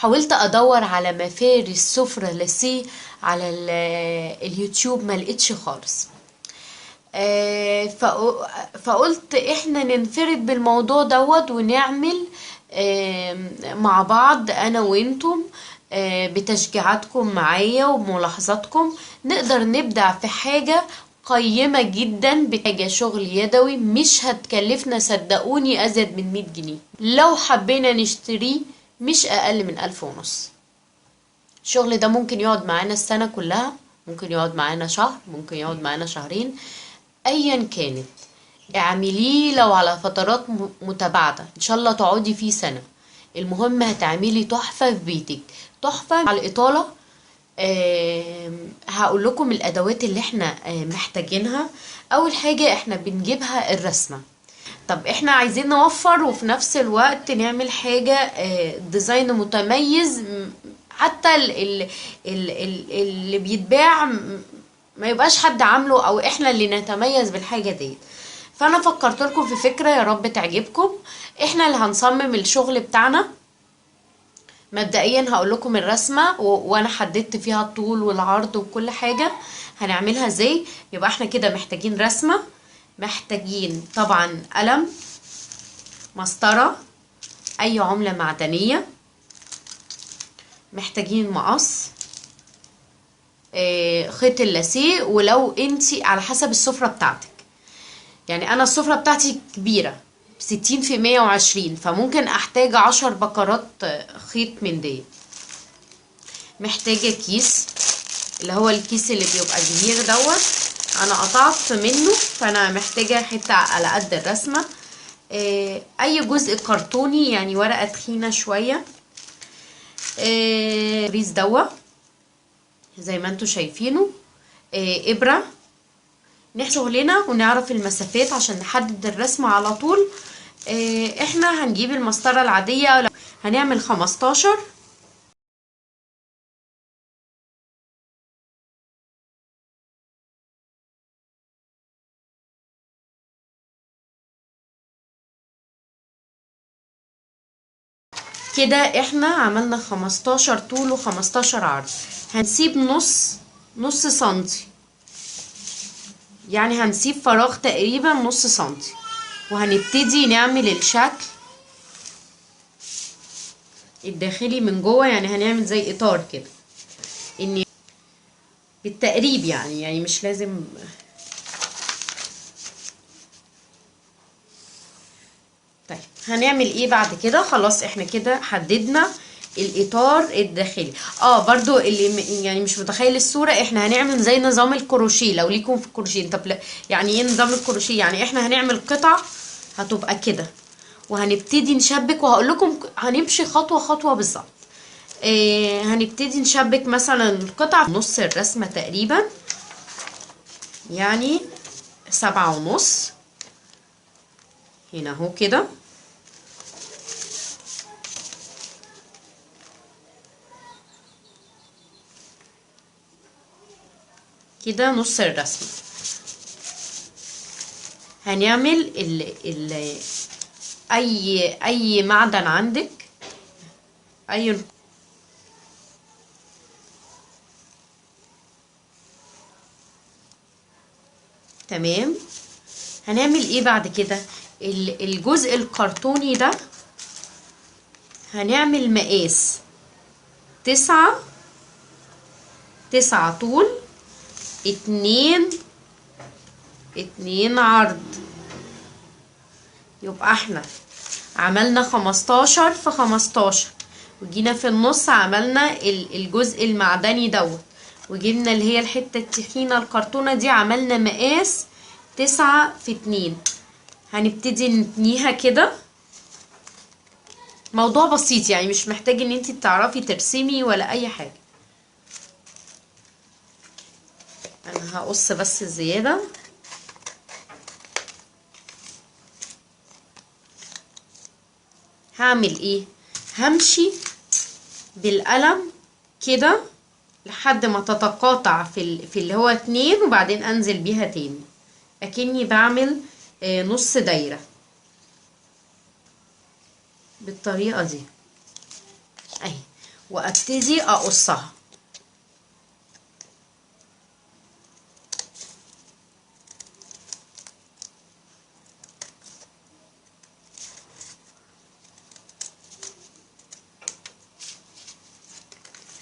حاولت ادور على مفارش سفرة لاسيه على اليوتيوب، ما لقيتش خالص. فقلت احنا ننفرد بالموضوع دوت ونعمل مع بعض انا وانتم، بتشجيعاتكم معايا وملاحظاتكم نقدر نبدع في حاجة قيمة جدا، بحاجة شغل يدوي مش هتكلفنا صدقوني ازيد من 100 جنيه، لو حبينا نشتريه مش اقل من 1500. الشغل ده ممكن يقعد معانا السنة كلها، ممكن يقعد معانا شهر، ممكن يقعد معانا شهرين، ايا كانت. اعمليه لو على فترات متباعدة، ان شاء الله تقعدي فيه سنة، المهم هتعملي تحفة في بيتك، تحفة على الإطالة. هقول لكم الادوات اللي احنا محتاجينها. اول حاجة احنا بنجيبها الرسمة. طب احنا عايزين نوفر وفي نفس الوقت نعمل حاجة ديزاين متميز، حتى اللي بيتباع ما يبقاش حد عامله، او احنا اللي نتميز بالحاجة دي. فانا فكرت لكم في فكرة يا رب تعجبكم. احنا اللي هنصمم الشغل بتاعنا. مبدئيا هقول لكم الرسمة وانا حددت فيها الطول والعرض وكل حاجة هنعملها ازاي. يبقى احنا كده محتاجين رسمة، محتاجين طبعا قلم، مسطرة، اي عملة معدنية، محتاجين مقص، خيط اللاسيه. ولو انتي على حسب السفرة بتاعتك، يعني انا السفرة بتاعتي كبيرة 60 في 120، فممكن احتاج 10 بكرات خيط من دي. محتاجة كيس، اللي هو الكيس اللي بيبقى كبير دوت، انا قطعت منه، فانا محتاجة حتة على قد الرسمة. اي جزء كرتوني، يعني ورقة تخينة شوية. ريز دوا زي ما انتوا شايفينه. ابرة نحسب شغلنا ونعرف المسافات عشان نحدد الرسمة على طول. احنا هنجيب المسطرة العادية، هنعمل 15. كده احنا عملنا 15 طول و15 عرض. هنسيب نص سنتي، يعني هنسيب فراغ تقريبا نص سنتي، وهنبتدي نعمل الشكل الداخلي من جوه. يعني هنعمل زي اطار كده، ان بالتقريب يعني مش لازم. طيب هنعمل ايه بعد كده؟ خلاص احنا كده حددنا الاطار الداخلي. برضو اللي يعني مش متخيل الصورة، احنا هنعمل زي نظام الكروشيه، لو ليكم في الكروشيه. طب يعني ايه نظام الكروشيه؟ يعني احنا هنعمل قطع هتبقى كده، وهنبتدي نشبك، وهقول لكم هنمشي خطوة خطوة بالظبط. هنبتدي نشبك مثلا القطعة في نص الرسمة تقريبا، يعني 7.5 هنا اهو كده. كده نص الرسمة. هنعمل اي معدن عندك، اي تمام. هنعمل ايه بعد كده؟ الجزء الكرتوني ده هنعمل مقاس 9 طول، 2 عرض. يبقى احنا عملنا 15 في 15، وجينا في النص عملنا الجزء المعدني دوت، وجبنا اللي هي الحتة التخينة الكرتونة دي، عملنا مقاس 9 في 2. هنبتدي نتنيها كده. موضوع بسيط، يعني مش محتاج ان انتي تعرفي ترسمي ولا اي حاجة. انا هقص بس الزيادة. هعمل ايه؟ همشي بالقلم كده لحد ما تتقاطع في اللي هو 2، وبعدين انزل بيها تاني، اكني بعمل نص دايرة بالطريقة دي اهي. وابتدي اقصها.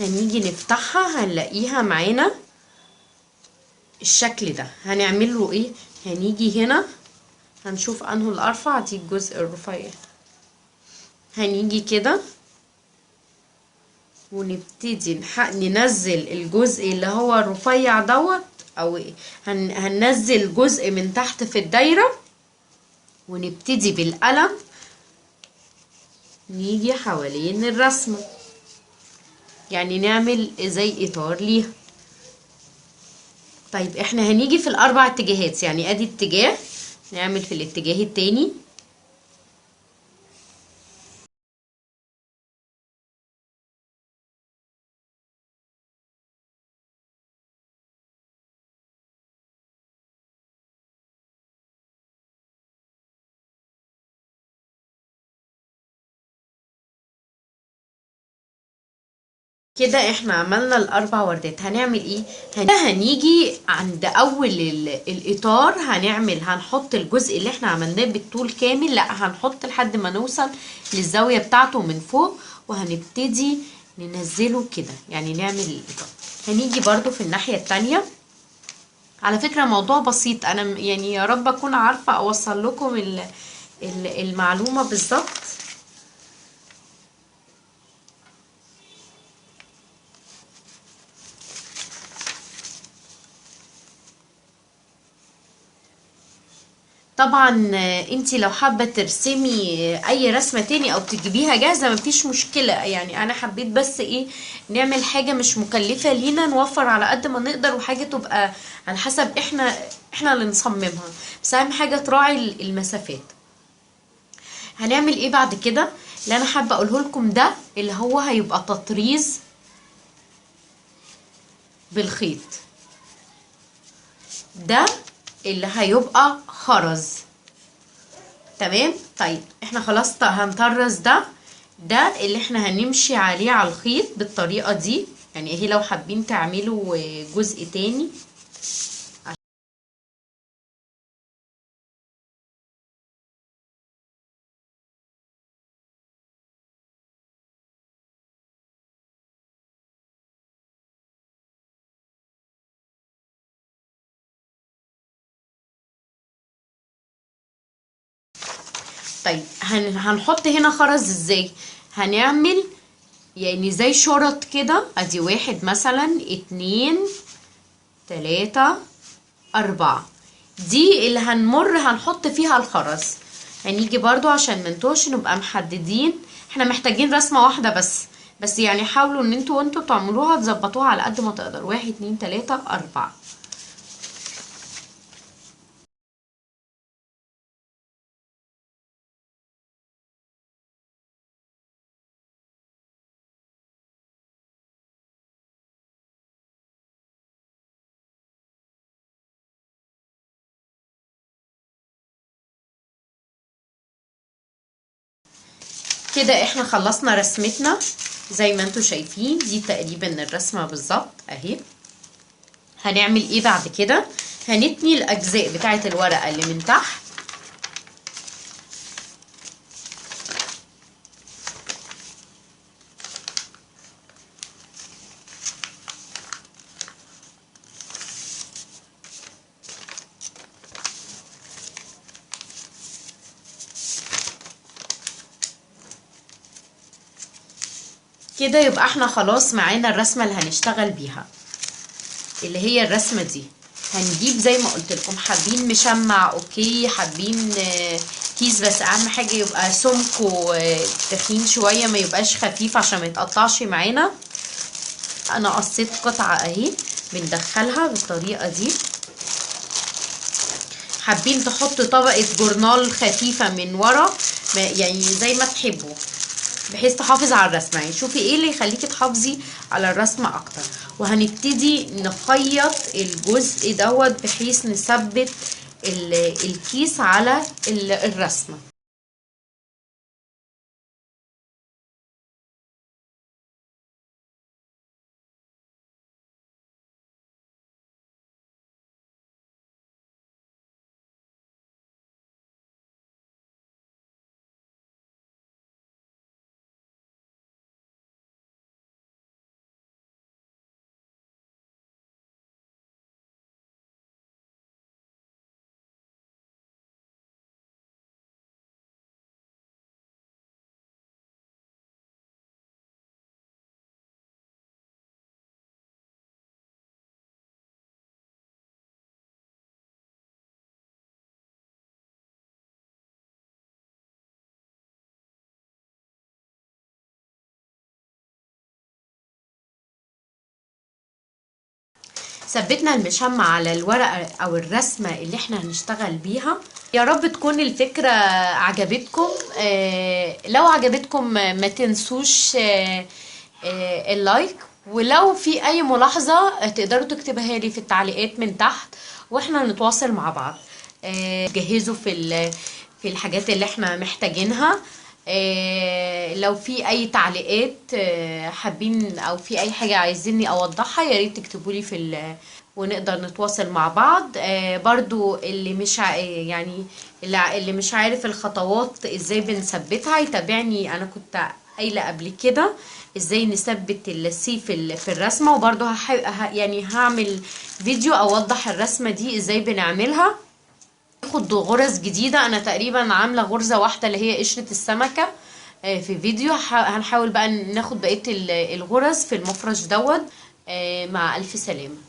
هنيجي نفتحها هنلاقيها معانا الشكل ده. هنعمل له ايه؟ هنيجي هنا هنشوف انه الارفع، دي الجزء الرفيع. هنيجي كده ونبتدي ننزل الجزء اللي هو الرفيع دوت، او هننزل جزء من تحت في الدايرة، ونبتدي بالقلم نيجي حوالين الرسمة، يعني نعمل زي اطار ليها. طيب احنا هنيجي في الاربع اتجاهات، يعني ادي اتجاه، نعمل في الاتجاه التاني، كده احنا عملنا الاربع وردات. هنعمل ايه؟ هنيجي عند اول الاطار، هنحط الجزء اللي احنا عملناه بالطول كامل، لا هنحط لحد ما نوصل للزاوية بتاعته من فوق، وهنبتدي ننزله كده، يعني نعمل الاطار. هنيجي برضو في الناحية التانية. على فكرة موضوع بسيط، انا يعني يا رب اكون عارفة اوصل لكم المعلومة بالظبط. طبعا انتي لو حابة ترسمي اي رسمة تاني او تجيبيها جاهزة مفيش مشكلة، يعني انا حبيت بس ايه، نعمل حاجة مش مكلفة لينا، نوفر على قد ما نقدر، وحاجة تبقى على حسب احنا اللي نصممها، بس اهم حاجة تراعي المسافات. هنعمل ايه بعد كده؟ اللي انا حابة اقوله لكم ده اللي هو هيبقى تطريز بالخيط ده، اللي هيبقى خرز. تمام. طيب احنا خلاص هنطرز ده اللي احنا هنمشي عليه على الخيط بالطريقة دي، يعني اهي لو حابين تعملوا جزء تاني. طيب هنحط هنا خرز ازاي؟ هنعمل يعني زي شرط كده، ادي 1 مثلا 2 3 4، دي اللي هنحط فيها الخرز. هنيجي برضو عشان منتوش نبقى محددين، احنا محتاجين رسمة واحدة بس يعني حاولوا ان وانتوا تعملوها تظبطوها على قد ما تقدر. 1 2 3 4. كده احنا خلصنا رسمتنا زي ما انتوا شايفين، دي تقريبا الرسمة بالظبط اهي. هنعمل ايه بعد كده؟ هنتني الاجزاء بتاعة الورقة اللي من تحت، كده يبقى احنا خلاص معانا الرسمة اللي هنشتغل بيها، اللي هي الرسمة دي. هنجيب زي ما قلت لكم، حابين مشمع اوكي، حابين كيس، بس اهم حاجة يبقى سمكه تخين شوية، ما يبقاش خفيف عشان ما يتقطعش معانا. انا قصيت قطعة اهي، بندخلها بالطريقة دي. حابين تحطوا طبقة جورنال خفيفة من ورا، يعني زي ما تحبوا، بحيث تحافظ على الرسمة. يعني شوفي ايه اللي يخليكي تحافظي على الرسمة اكتر. وهنبتدي نخيط الجزء دوت بحيث نثبت الكيس على الرسمة. ثبتنا المشمع على الورقة او الرسمة اللي احنا هنشتغل بيها. يا رب تكون الفكرة عجبتكم. لو عجبتكم ما تنسوش اللايك، ولو في اي ملاحظة تقدروا تكتبها لي في التعليقات من تحت واحنا نتواصل مع بعض. جهزوا في الحاجات اللي احنا محتاجينها. لو في اي تعليقات حابين او في اي حاجة عايزيني اوضحها يا ريت تكتبوا لي ونقدر نتواصل مع بعض. برضو اللي مش يعني اللي مش عارف الخطوات ازاي بنثبتها يتابعني. انا كنت قايله قبل كده ازاي نثبت السي في الرسمه، وبرضو يعني هعمل فيديو اوضح الرسمه دي ازاي بنعملها. ناخد غرز جديده، انا تقريبا عامله غرزه واحده اللي هي قشره السمكه في فيديو. هنحاول بقى ناخد بقيه الغرز في المفرش دوت. مع الف سلامه.